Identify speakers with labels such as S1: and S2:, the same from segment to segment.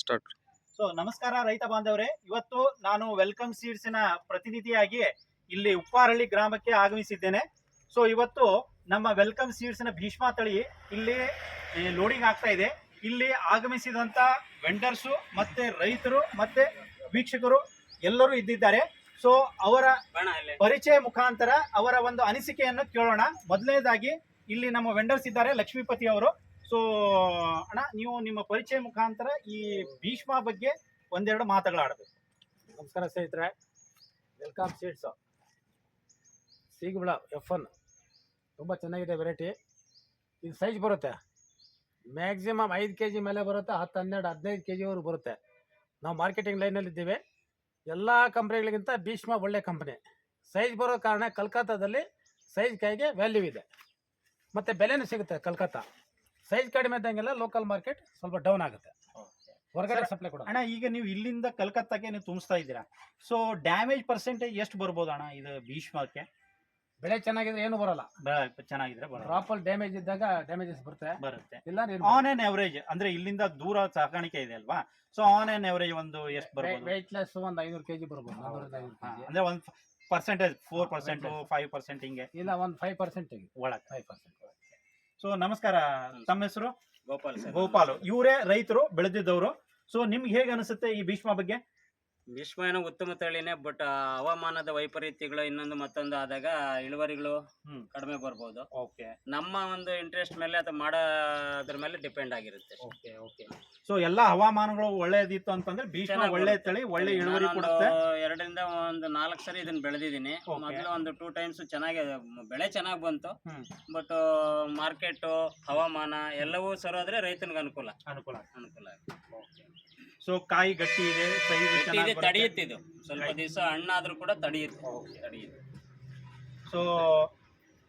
S1: Start.
S2: So ನಮಸ್ಕಾರ ರೈತ ಬಾಂಧವರೇ, ಇವತ್ತು ನಾನು ವೆಲ್ಕಮ್ ಸೀಡ್ಸ್ನ ಪ್ರತಿನಿಧಿಯಾಗಿ ಇಲ್ಲಿ ಉಪ್ಪಾರಳ್ಳಿ ಗ್ರಾಮಕ್ಕೆ ಆಗಮಿಸಿದ್ದೇನೆ. ಸೊ ಇವತ್ತು ನಮ್ಮ ವೆಲ್ಕಮ್ ಸೀಡ್ಸ್ನ ಭೀಷ್ಮ ತಳಿ ಇಲ್ಲಿ ಲೋಡಿಂಗ್ ಆಗ್ತಾ ಇದೆ. ಇಲ್ಲಿ ಆಗಮಿಸಿದಂತ ವೆಂಡರ್ಸು ಮತ್ತೆ ರೈತರು ಮತ್ತೆ ವೀಕ್ಷಕರು ಎಲ್ಲರೂ ಇದ್ದಿದ್ದಾರೆ. ಸೊ ಅವರ ಪರಿಚಯ ಮುಖಾಂತರ ಅವರ ಒಂದು ಅನಿಸಿಕೆಯನ್ನು ಕೇಳೋಣ. ಮೊದಲನೇದಾಗಿ ಇಲ್ಲಿ ನಮ್ಮ ವೆಂಡರ್ಸ್ ಇದ್ದಾರೆ, ಲಕ್ಷ್ಮೀಪತಿ ಅವರು. ಸೊ ಅಣ್ಣ, ನೀವು ನಿಮ್ಮ ಪರಿಚಯ ಮುಖಾಂತರ ಈ ಭೀಷ್ಮ ಬಗ್ಗೆ ಒಂದೆರಡು ಮಾತುಗಳಾಡಬೇಕು.
S3: ನಮಸ್ಕಾರ ಸ್ನೇಹಿತರೆ, ವೆಲ್ಕಮ್ ಸೀಡ್ಸು ಸೀಗುಳ F1 ತುಂಬ ಚೆನ್ನಾಗಿದೆ ವೆರೈಟಿ. ಇದು ಸೈಜ್ ಬರುತ್ತೆ, ಮ್ಯಾಕ್ಸಿಮಮ್ 5 kg ಮೇಲೆ ಬರುತ್ತೆ, 10, 12, 15 kgವರೆಗೂ ಬರುತ್ತೆ. ನಾವು ಮಾರ್ಕೆಟಿಂಗ್ ಲೈನಲ್ಲಿ ಇದ್ದೀವಿ. ಎಲ್ಲ ಕಂಪ್ನಿಗಳಿಗಿಂತ ಭೀಷ್ಮ ಒಳ್ಳೆ ಕಂಪ್ನಿ. ಸೈಜ್ ಬರೋ ಕಾರಣ ಕಲ್ಕತ್ತಾದಲ್ಲಿ ಸೈಜ್ ಕಾಯಿಗೆ ವ್ಯಾಲ್ಯೂ ಇದೆ ಮತ್ತು ಬೆಲೆನೂ ಸಿಗುತ್ತೆ. ಕಲ್ಕತ್ತಾ ಸೈಜ್ ಕಡಿಮೆ ಇದ್ದಂಗೆಲ್ಲ ಲೋಕಲ್ ಮಾರ್ಕೆಟ್ ಸ್ವಲ್ಪ ಡೌನ್ ಆಗುತ್ತೆ, ಹೊರಗಡೆ ಸಪ್ಲೈ ಕೊಡ.
S2: ಅಣ್ಣ, ಈಗ ನೀವು ಇಲ್ಲಿಂದ ಕಲ್ಕತ್ತಾಕ್ಕೆ ನೀವು ತುಂಬಿಸ್ತಾ ಇದ್ದೀರಾ. ಸೊ ಡ್ಯಾಮೇಜ್ ಪರ್ಸೆಂಟೇಜ್ ಎಷ್ಟು ಬರ್ಬೋದು ಅಣ್ಣ ಇದು ಭೀಷ್ಮಕ್ಕೆ?
S3: ಬೆಳೆ ಚೆನ್ನಾಗಿದ್ರೆ ಏನು ಬರಲ್ಲ,
S2: ಚೆನ್ನಾಗಿದ್ರೆ
S3: ಡ್ರಾಪಲ್ಲಿ ಡ್ಯಾಮೇಜ್ ಇದ್ದಾಗ ಡ್ಯಾಮೇಜಸ್ ಬರುತ್ತೆ. ಇಲ್ಲ
S2: ಆನ್ ಆನ್ ಎವರೇಜ್ ಅಂದ್ರೆ ಇಲ್ಲಿಂದ ದೂರ ಸಾಕಾಣಿಕೆ ಇದೆ ಅಲ್ವಾ? ಸೊ ಆನ್ ಆನ್ ಎವರೇಜ್ ಒಂದು ಎಷ್ಟು ಬರ್ಬೋದು?
S3: ವೆಯ್ಟ್ ಲೆಸ್ ಒಂದು 500 kg ಬರ್ಬೋದು, 400-500 kg.
S2: ಅಂದ್ರೆ ಒಂದು ಪರ್ಸೆಂಟೇಜ್ 4%, 5% ಹಿಂಗೆ
S3: ಇಲ್ಲ, ಒಂದು 5%
S2: ಒಳಗೆ
S3: 5%.
S2: ಸೊ ನಮಸ್ಕಾರ, ತಮ್ಮ ಹೆಸರು?
S4: ಗೋಪಾಲ್.
S2: ಇವರೇ ರೈತರು, ಬೆಳೆದಿದ್ದವರು. ಸೊ ನಿಮ್ಗೆ ಹೇಗೆ ಅನಿಸುತ್ತೆ ಈ ಭೀಷ್ಮ ಬಗ್ಗೆ?
S4: ಭೀಷ್ಮ ಏನೋ ಉತ್ತಮ ತಳಿನೇ, ಬಟ್ ಹವಾಮಾನದ ವೈಪರೀತ್ಯಗಳು ಇನ್ನೊಂದು ಮತ್ತೊಂದು ಆದಾಗ ಇಳುವರಿಗಳು ಕಡಿಮೆ ಬರ್ಬೋದು.
S2: ಓಕೆ,
S4: ನಮ್ಮ ಒಂದು ಇಂಟ್ರೆಸ್ಟ್ ಮೇಲೆ ಅಥವಾ ಮಾಡೋದ್ರ ಮೇಲೆ ಡಿಪೆಂಡ್ ಆಗಿರುತ್ತೆ.
S2: Okay okay. ಸೊ ಎಲ್ಲಾ ಹವಾಮಾನಗಳು ಒಳ್ಳೇದಿತ್ತು ಅಂತಂದ್ರೆ ಭೀಷ್ಮ ಒಳ್ಳೆ ತಳಿ, ಒಳ್ಳೆ ಇಳುವರಿ ಕೊಡುತ್ತೆ.
S4: 2ರಿಂದ 4 ಸರಿ ಇದನ್ನ ಬೆಳೆದಿದ್ದೀನಿ. ಮೊದಲು ಒಂದು 2 times ಚೆನ್ನಾಗಿ ಬೆಳೆ ಚೆನ್ನಾಗಿ ಬಂತು. ಬಟ್ ಮಾರ್ಕೆಟ್, ಹವಾಮಾನ ಎಲ್ಲವೂ ಸರೋದ್ರೆ ರೈತನಿಗೆ ಅನುಕೂಲ.
S2: ಸೊ ಕಾಯಿ ಗಟ್ಟಿ ಇದೆ, ಸೈಜ್
S4: ತಡೆಯುತ್ತೆ. ಇದು ಸ್ವಲ್ಪ ದಿವಸ ಹಣ್ಣಾದ್ರೂ ಕೂಡ ತಡೆಯುತ್ತೆ.
S2: ಸೊ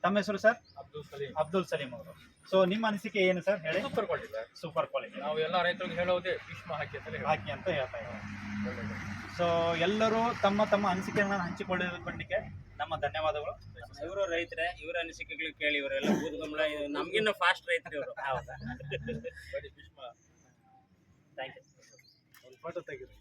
S2: ತಮ್ಮ ಹೆಸರು ಸರ್? ಅಬ್ದುಲ್ ಸಲೀಂ ಅವರು. ಸೊ ನಿಮ್ಮ ಅನಿಸಿಕೆ ಏನು ಸರ್? ಹೇಳಿ. Super quality.
S3: ನಾವು ಎಲ್ಲ ರೈತರಿಗೆ ಹೇಳೋದೇ ಭೀಷ್ಮ ಹಾಕಿ
S2: ಅಂತ ಹೇಳ್ತಾ ಇದ್ದಾರೆ. ಸೊ ಎಲ್ಲರೂ ತಮ್ಮ ತಮ್ಮ ಅನಿಸಿಕೆಗಳನ್ನು ಹಂಚಿಕೊಳ್ಳೋದಕ್ಕೆ ನಮ್ಮ ಧನ್ಯವಾದಗಳು.
S4: ಇವರು ರೈತರೇ, ಇವರ ಅನಿಸಿಕೆಗಳು ಕೇಳಿ ಇವರೆಲ್ಲ ಬೂದ್ಗಂಬಳ ನಮ್ಗಿನ್ನ ಫಾಸ್ಟ್ ರೈತರು ಇವರು.
S2: ಹೌದಾ? Thank you.
S3: ಫೋಟೋ ತೆಗೆದು